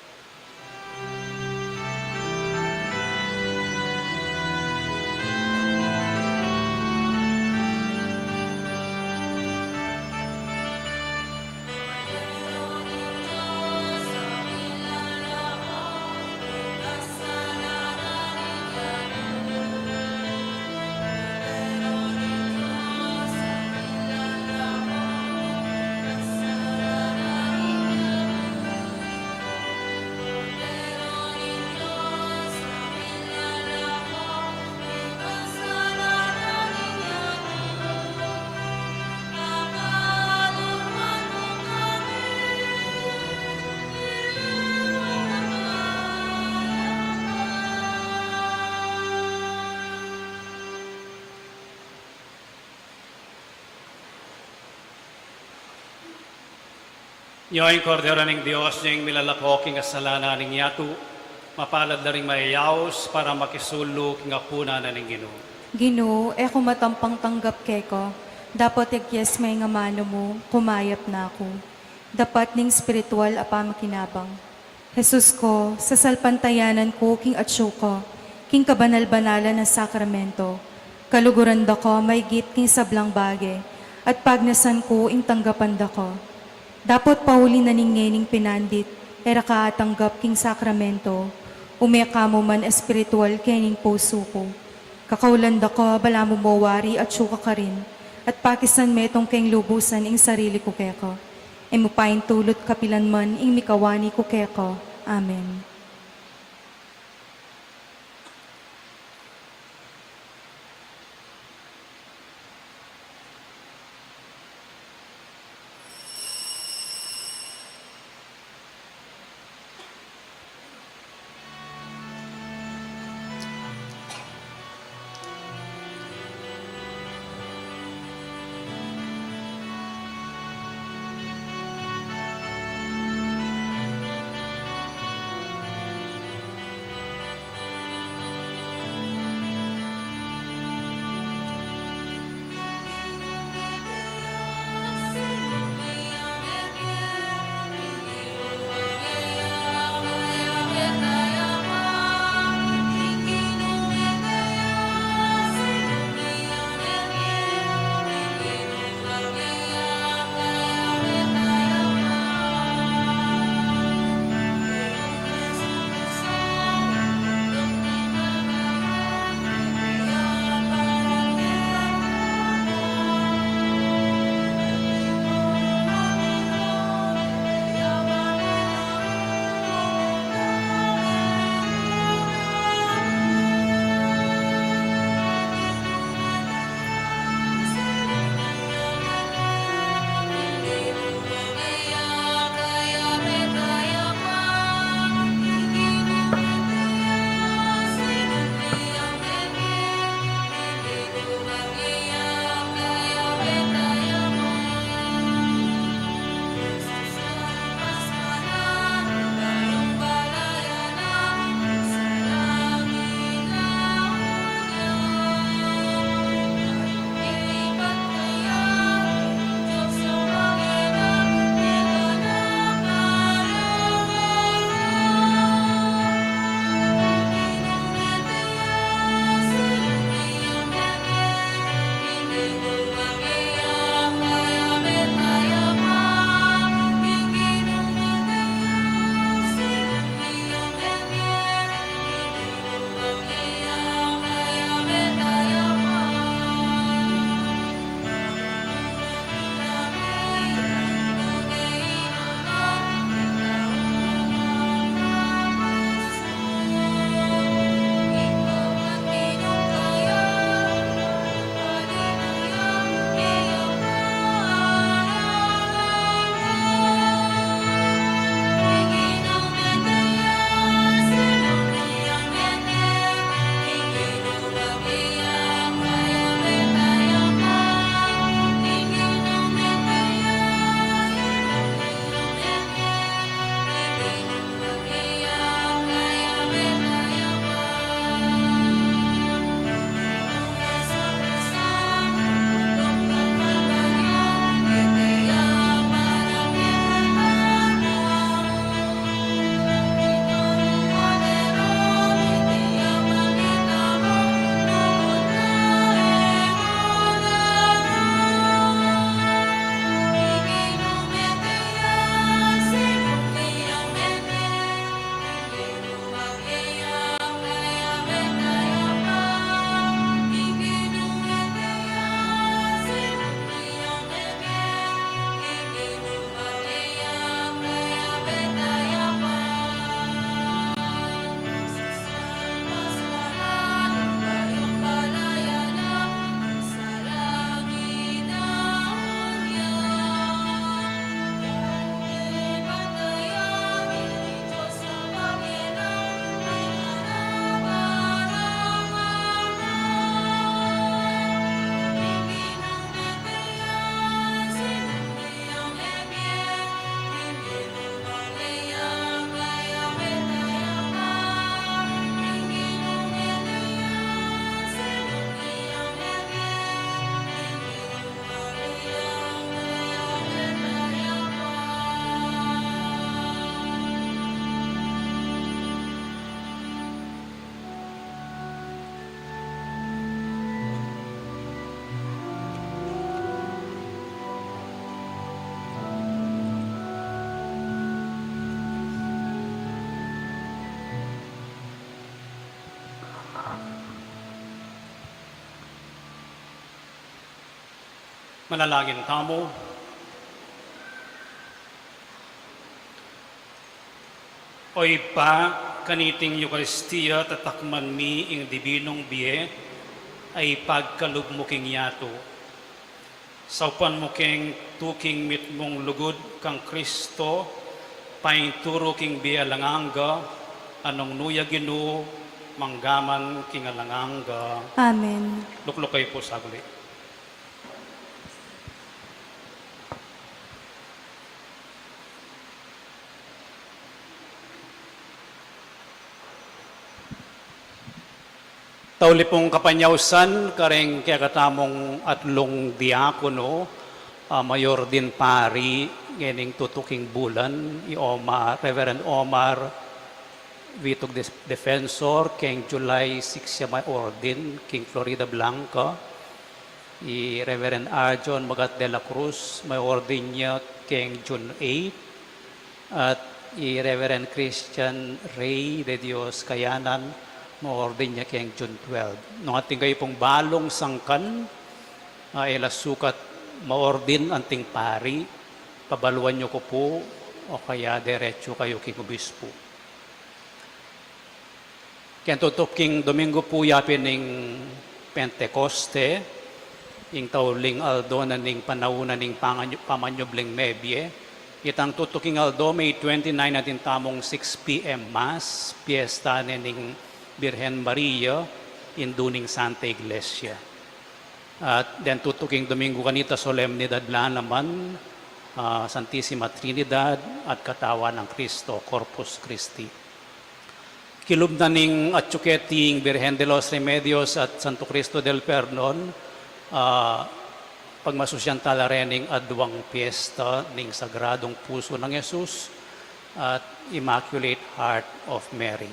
Yoing kordero ng Diyos niyang milalako king kasalanan ng yatu, mapalad na rin mayayaos para makisulo king apuna na ng Ginoo. Ginoo, eko matampang tanggap keko. Dapat ikyes may nga mano mo, kumayap na ako. Dapat ning spiritual apa makinabang. Jesus ko, sa salpantayanan ko king atsyo ko, king kabanal-banalan ng sakramento. Kaluguran da ko, may git king sablang bage, at pagnasan ko ing tanggapan da ko. Dapat pauli na ning pinandit, era kaatanggap king sakramento, umeka mo man espiritual kening puso ko. Kakaulan da ko, bala mo mawari at syuka ka rin, at pakisan metong keng lubusan ing sarili ko keko. Emupain tulot kapilan man ing mikawani ko keko. Amen. Manalangin tamo. Oy pa, kaniting Eucharistia tatakman mi ing dibinong biye, ay pagkalugmuking yato. Saupan mo king tuking mit mong lugod kang Kristo, paing turo king biya langanga, anong nuya ginu, manggaman king alanganga. Amen. Luklok kayo po sagli. Tauli pong kapanyawsan, kareng kaya katamong atlong diakono, Mayor din Pari, nganing tutuking bulan, Reverend Omar, Vitog Defensor, King July 6 siya may ordin, King Florida Blanca, Reverend Arjon Magat de la Cruz, may ordin niya King June 8, at Reverend Christian Ray de Dios Kayanan, ma-ordin niya kayang June 12. Nung ating kayo pong balong sangkan, ilasukat ma-ordin anting pari, pabaluan niyo ko po, o kaya diretso kayo king obispo. Kaya tutup king Domingo po yapin ng Pentecoste, ing tauling aldo na ning panauna ning pamanyobling mebye, itang tutuking aldo may 29 natin tamong 6 p.m. Mass, piyesta ning Birhen Maria in Duning Santa Iglesia. At then tutuking Domingo kanita solemnidad lang naman, Santissima Trinidad at Katawan ng Kristo, Corpus Christi. Kilub na ning Atsuketing Birhen de los Remedios at Santo Cristo del Perdon, pagmasusyan talarening adwang piyesta ning Sagradong Puso ng Jesus at Immaculate Heart of Mary.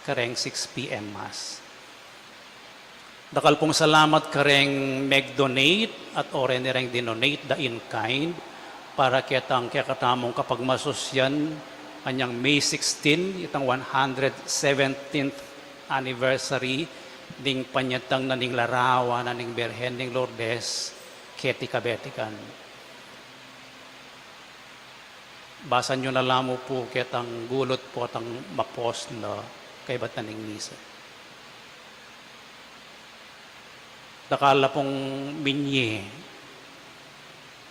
Kareng 6 p.m. Mass. Dakal pong salamat kareng mag-donate at oren nireng dinonate da in kind para kitang kakatamong kapag masusyan anyang May 16, itang 117th anniversary ding panyatang naning larawan naning Birhen ning Lourdes keti kabetikan. Basan nyo na lamo po kitang gulot po tang mapos na kay ba't naning misa. Dakala pong minye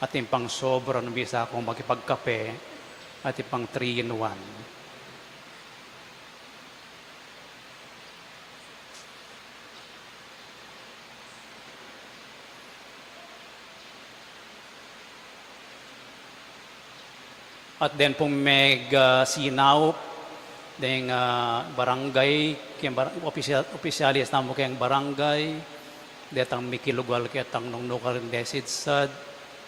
at impang sobra ng misa akong makipagkape at impang 3-in-1. At then pong sinaw deng barangay, opisyalis na mo kayang barangay, detang mikilugwal kitang nung nukarin desidsad,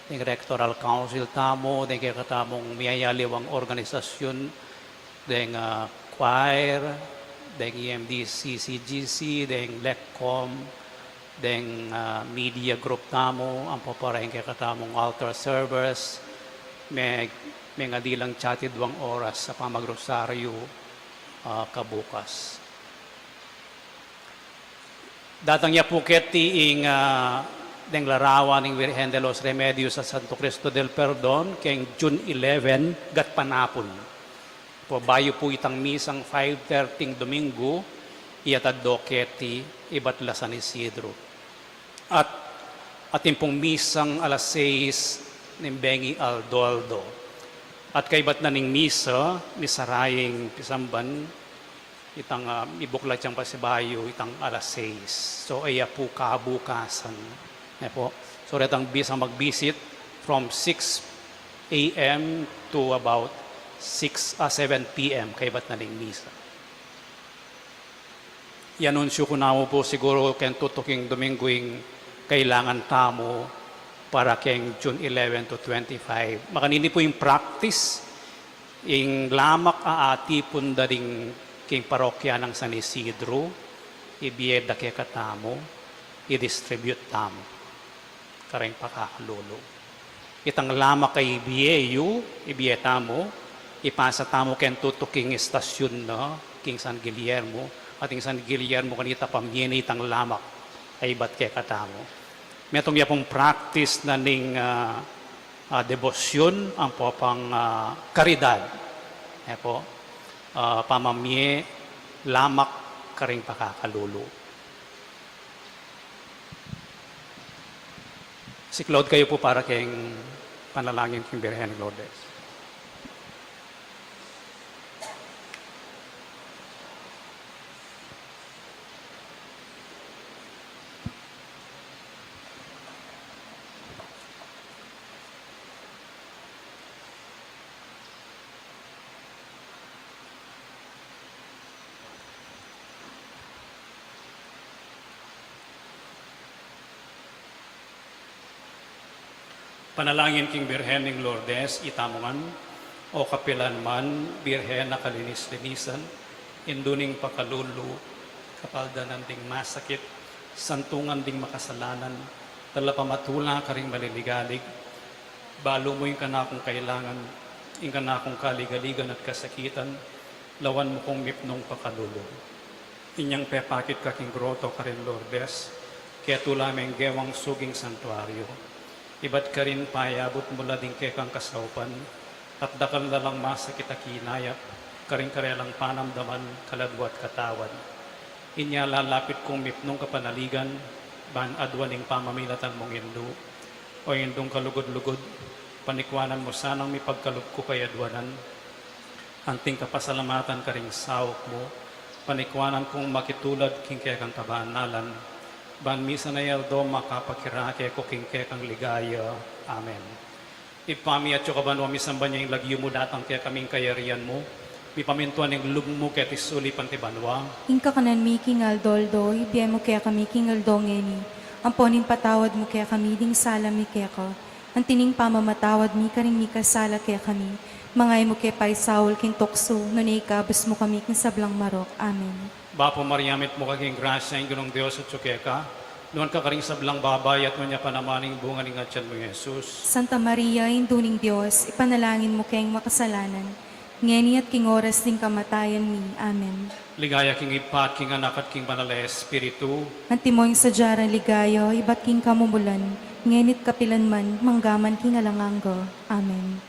deng rectoral council tamo, deng kaya katamong miyayaliwang organisasyon, deng choir, deng EMDC, CGC, deng LECCOM, deng media group tamo, ang paparahing kaya katamong altar servers, may nga dilang chatid 2 oras sa pamagrosaryo, kabukas. Datang niya puket tiing deng larawan ng Virgen de los Remedios sa Santo Cristo del Perdon keng June 11 gat panapon. Po bayo po itang misang 5:30 Domingo iatad doketi ibatla San Isidro. At ating pong misang alas 6 ng Bengi Aldoldo. At kay bat na ning misa, misaraying pisamban, itang ibuklat siyang pasibayo, itang alas 6. So, ay po kabukasan. Po. So, retang bisang mag-visit from 6 a.m. to about 7 p.m. kay bat na ning misa. Ianunsyo ko na mo po siguro kaya tutuking Domingoing kailangan tamo para keng June 11 to 25. Makanini po yung practice, yung lamak aatipon da ring king parokya ng San Isidro, ibiyeda kaya katamo, i-distribute tamo. Kareng pakakalolo. Itang lamak kay ibiyeyo, ibiyeta mo, ipasa tamo keng tutuking istasyon na, king San Guillermo, ating San Guillermo kanita pamyene itang lamak, ay ba't kaya katamo. Metong yapong practice na ning debosyon ang po pang karidad. Po, pamamye, lamak karing pakakalulu. Si Claude kayo po para kayong panalangin kong Birhen Lourdes. Panalangin king Birhen ng Lourdes, itamongan, o kapilan man, Birhen na kalinis-linisan, induning pakalulu, kapaldanan ding masakit, santungan ding makasalanan, talapamatula ka ring maliligalig, balo mo yung kanakong kailangan, yung kanakong kaligaligan at kasakitan, lawan mo kong mipnong pakalulu. Inyang pepakit ka king groto ka rin Lourdes, kaya tulameng gewang suging santuaryo. Iba't ka rin payabot mula din kay kang kasaupan, at dakal na lang masakit kinayap, karing karelang panamdaman, kaladwat katawan. Inya lalapit kong mipnong kapanaligan, ban adwaning pamamilatan mong indu, o indong kalugod-lugod, panikwanan mo sanang may pagkalug ko kay adwanan, anting kapasalamatan karing sawok mo, panikwanan kong makitulad king kay kang kabanalan, ban misa na yaldo makapakirake ko king kang ligaya. Amen. Ipami at yung kabanwa misamba niya yung lagyo mo datang kaya kaming kayarian mo. Mipamintuan yung lug mo kaya tisuli pantibanwa. Inka kanan mi kingal doldo, ibiya mo kaya kami kingal dongeni. Amponin patawad mo kaya kami, ding sala mi kaya ka. Ang tining pamamatawad mi karing mi kasala kaya kami. Mangay mo kaya pa'y sawol king tokso, nunay kabus mo kami king sablang marok. Amen. Bapo Mariamit mo kaging grasya yung gunong Diyos at tsukeka. Noon ka karing sablang babay at niya panamaning bunga ng atyan mo Jesus. Santa Maria, induning Diyos, ipanalangin mo kayong makasalanan. Ngeni at king oras ding kamatayan mi. Amen. Ligaya king ipat, king anak at king banal na Espiritu. Antimoy sa jarang ligayo, iba't king kamumulan. Ngenit kapilan man, manggaman king alanganggo. Amen.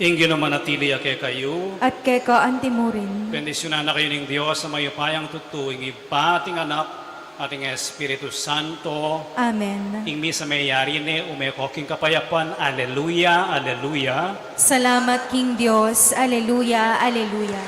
Ingyo naman natili ake kayo. At kay ka antimurin. Bendisyonan na kayo ng Diyos sa mayupayang tutuing ipating anak ating Espiritu Santo. Amen. Ing misa may yari ni umekoking kapayapan. Aleluya, aleluya. Salamat King Diyos. Aleluya, aleluya.